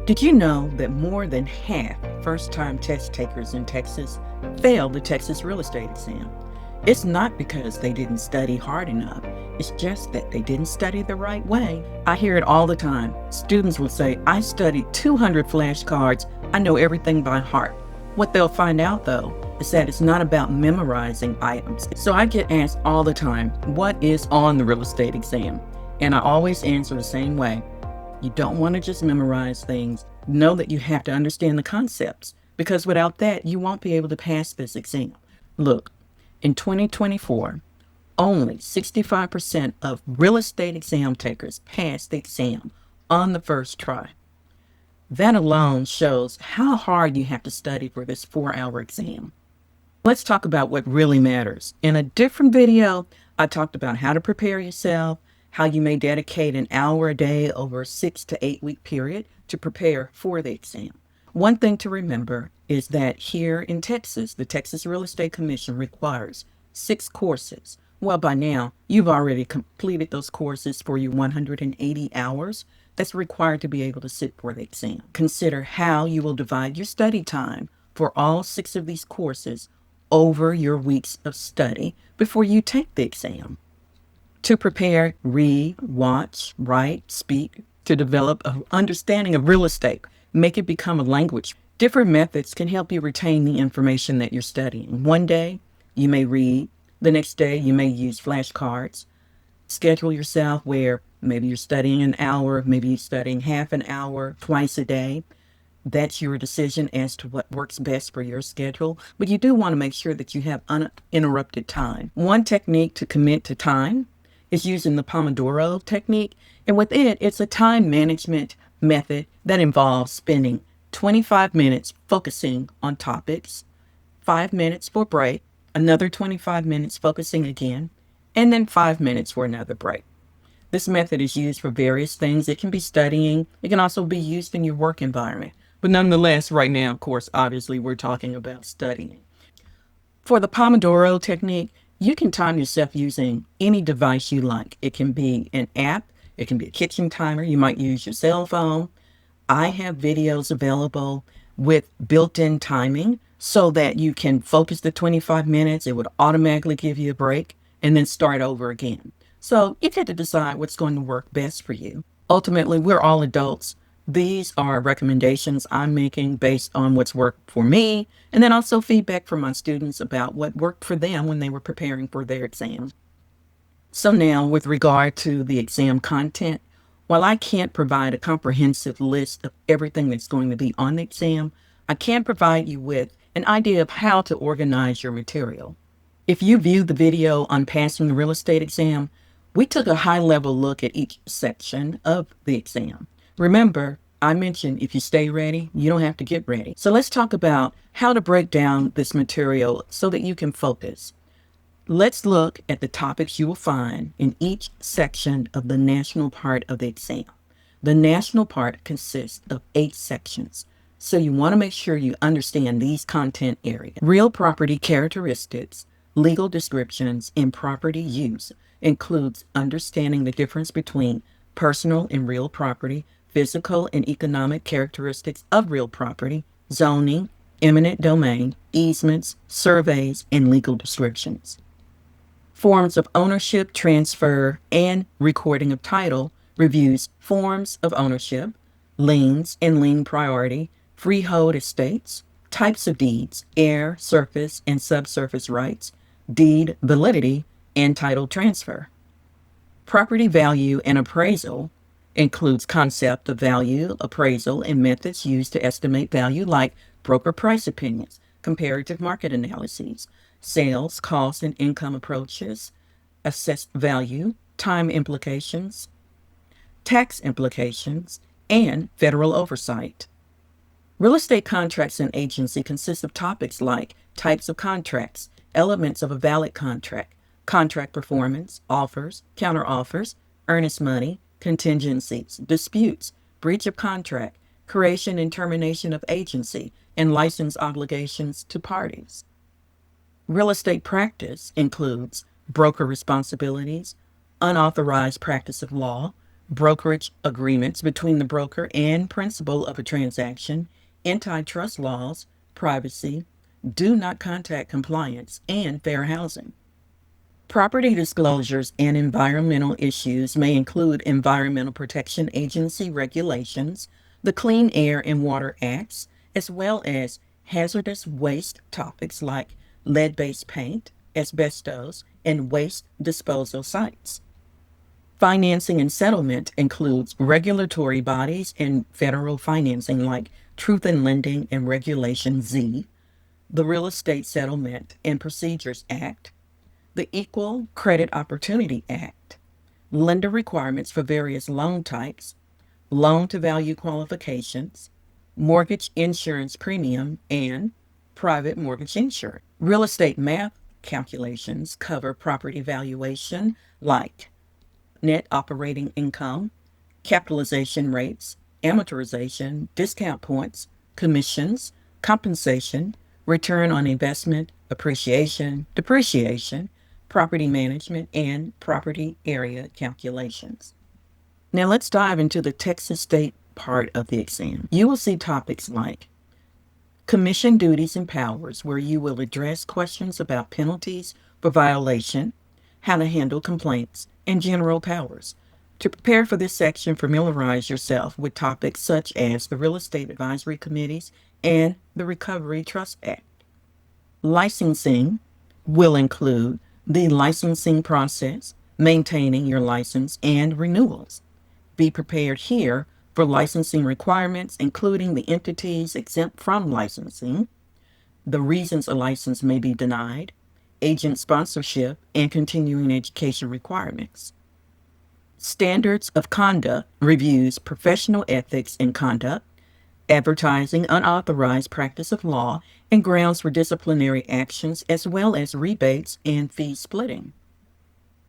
Did you know that more than half first-time test takers in Texas fail the Texas real estate exam? It's not because they didn't study hard enough. It's just that they didn't study the right way. I hear it all the time. Students will say, I studied 200 flashcards. I know everything by heart. What they'll find out, though, is that it's not about memorizing items. So I get asked all the time, what is on the real estate exam? And I always answer the same way. You don't want to just memorize things. Know that you have to understand the concepts, because without that, you won't be able to pass this exam. Look, in 2024, only 65% of real estate exam takers pass the exam on the first try. That alone shows how hard you have to study for this 4-hour exam. Let's talk about what really matters. In a different video, I talked about how to prepare yourself, how you may dedicate an hour a day over a 6 to 8 week period to prepare for the exam. One thing to remember is that here in Texas, the Texas Real Estate Commission requires 6 courses. Well, by now, you've already completed those courses for your 180 hours that's required to be able to sit for the exam. Consider how you will divide your study time for all 6 of these courses over your weeks of study before you take the exam. To prepare, read, watch, write, speak, to develop an understanding of real estate, make it become a language. Different methods can help you retain the information that you're studying. One day, you may read. The next day, you may use flashcards. Schedule yourself where maybe you're studying an hour, maybe you're studying half an hour, twice a day. That's your decision as to what works best for your schedule. But you do want to make sure that you have uninterrupted time. One technique to commit to time is using the Pomodoro technique. And with it, it's a time management method that involves spending 25 minutes focusing on topics, 5 minutes for break, another 25 minutes focusing again, and then 5 minutes for another break. This method is used for various things. It can be studying. It can also be used in your work environment. But nonetheless, right now, of course, obviously, we're talking about studying. For the Pomodoro technique, you can time yourself using any device you like. It can be an app. It can be a kitchen timer. You might use your cell phone. I have videos available with built-in timing so that you can focus the 25 minutes. It would automatically give you a break and then start over again. So you get to decide what's going to work best for you. Ultimately, we're all adults. These are recommendations I'm making based on what's worked for me, and then also feedback from my students about what worked for them when they were preparing for their exam. So now, with regard to the exam content, while I can't provide a comprehensive list of everything that's going to be on the exam, I can provide you with an idea of how to organize your material. If you viewed the video on passing the real estate exam, we took a high-level look at each section of the exam. Remember, I mentioned if you stay ready, you don't have to get ready. So let's talk about how to break down this material so that you can focus. Let's look at the topics you will find in each section of the national part of the exam. The national part consists of 8 sections. So you want to make sure you understand these content areas. Real property characteristics, legal descriptions, and property use includes understanding the difference between personal and real property, physical and economic characteristics of real property, zoning, eminent domain, easements, surveys, and legal descriptions. Forms of ownership, transfer, and recording of title reviews forms of ownership, liens and lien priority, freehold estates, types of deeds, air, surface, and subsurface rights, deed validity, and title transfer. Property value and appraisal includes concept of value, appraisal, and methods used to estimate value like broker price opinions, comparative market analyses, sales, cost, and income approaches, assessed value, time implications, tax implications, and federal oversight. Real estate contracts and agency consist of topics like types of contracts, elements of a valid contract, contract performance, offers, counteroffers, earnest money, contingencies, disputes, breach of contract, creation and termination of agency, and license obligations to parties. Real estate practice includes broker responsibilities, unauthorized practice of law, brokerage agreements between the broker and principal of a transaction, antitrust laws, privacy, do not contact compliance, and fair housing. Property disclosures and environmental issues may include Environmental Protection Agency regulations, the Clean Air and Water Acts, as well as hazardous waste topics like lead-based paint, asbestos, and waste disposal sites. Financing and settlement includes regulatory bodies and federal financing like Truth in Lending and Regulation Z, the Real Estate Settlement and Procedures Act, the Equal Credit Opportunity Act, lender requirements for various loan types, loan-to-value qualifications, mortgage insurance premium, and private mortgage insurance. Real estate math calculations cover property valuation like net operating income, capitalization rates, amortization, discount points, commissions, compensation, return on investment, appreciation, depreciation, property management, and property area calculations. Now let's dive into the Texas State part of the exam. You will see topics like commission duties and powers, where you will address questions about penalties for violation, how to handle complaints, and general powers. To prepare for this section, familiarize yourself with topics such as the Real Estate Advisory Committees and the Recovery Trust Act. Licensing will include the licensing process, maintaining your license, and renewals. Be prepared here for licensing requirements, including the entities exempt from licensing, the reasons a license may be denied, agent sponsorship, and continuing education requirements. Standards of conduct reviews professional ethics and conduct, advertising unauthorized practice of law, and grounds for disciplinary actions, as well as rebates and fee splitting.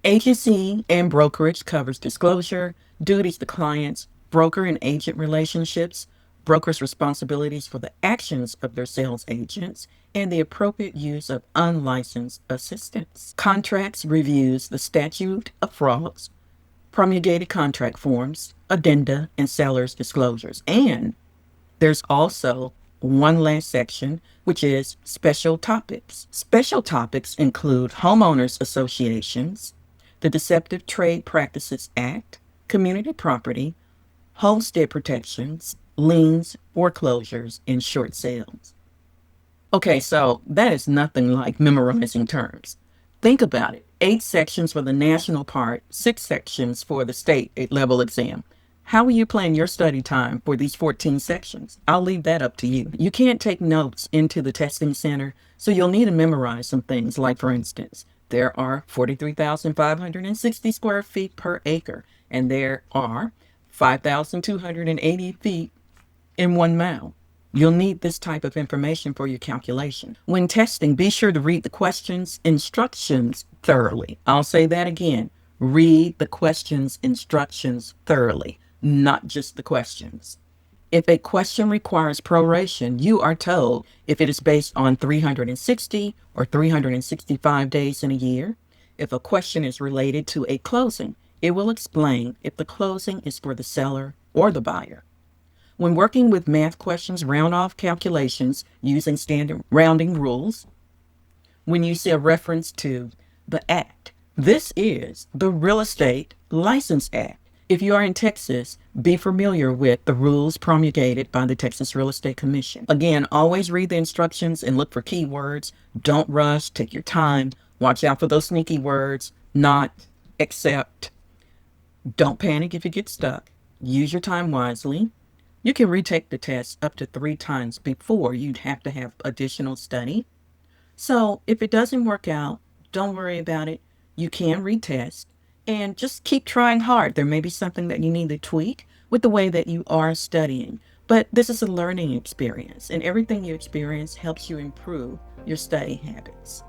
Agency and brokerage covers disclosure, duties to clients, broker and agent relationships, brokers' responsibilities for the actions of their sales agents, and the appropriate use of unlicensed assistants. Contracts reviews the statute of frauds, promulgated contract forms, addenda, and seller's disclosures. And there's also one last section, which is special topics. Special topics include homeowners associations, the Deceptive Trade Practices Act, community property, homestead protections, liens, foreclosures, and short sales. Okay, so that is nothing like memorizing terms. Think about it. 8 sections for the national part, 6 sections for the state level exam. How will you plan your study time for these 14 sections? I'll leave that up to you. You can't take notes into the testing center, so you'll need to memorize some things. Like, for instance, there are 43,560 square feet per acre, and there are 5,280 feet in 1 mile. You'll need this type of information for your calculation. When testing, be sure to read the questions instructions thoroughly. I'll say that again. Read the questions instructions thoroughly, not just the questions. If a question requires proration, you are told if it is based on 360 or 365 days in a year. If a question is related to a closing, it will explain if the closing is for the seller or the buyer. When working with math questions, round off calculations using standard rounding rules. When you see a reference to the Act, this is the Real Estate License Act. If you are in Texas, be familiar with the rules promulgated by the Texas Real Estate Commission. Again, always read the instructions and look for keywords. Don't rush, take your time. Watch out for those sneaky words, not, except. Don't panic if you get stuck. Use your time wisely. You can retake the test up to 3 times before you'd have to have additional study. So if it doesn't work out, don't worry about it. You can retest and just keep trying hard. There may be something that you need to tweak with the way that you are studying. But this is a learning experience, and everything you experience helps you improve your study habits.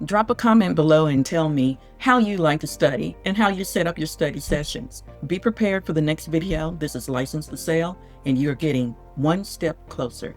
Drop a comment below and tell me how you like to study and how you set up your study sessions. Be prepared for the next video. This is License to Sell, and you're getting one step closer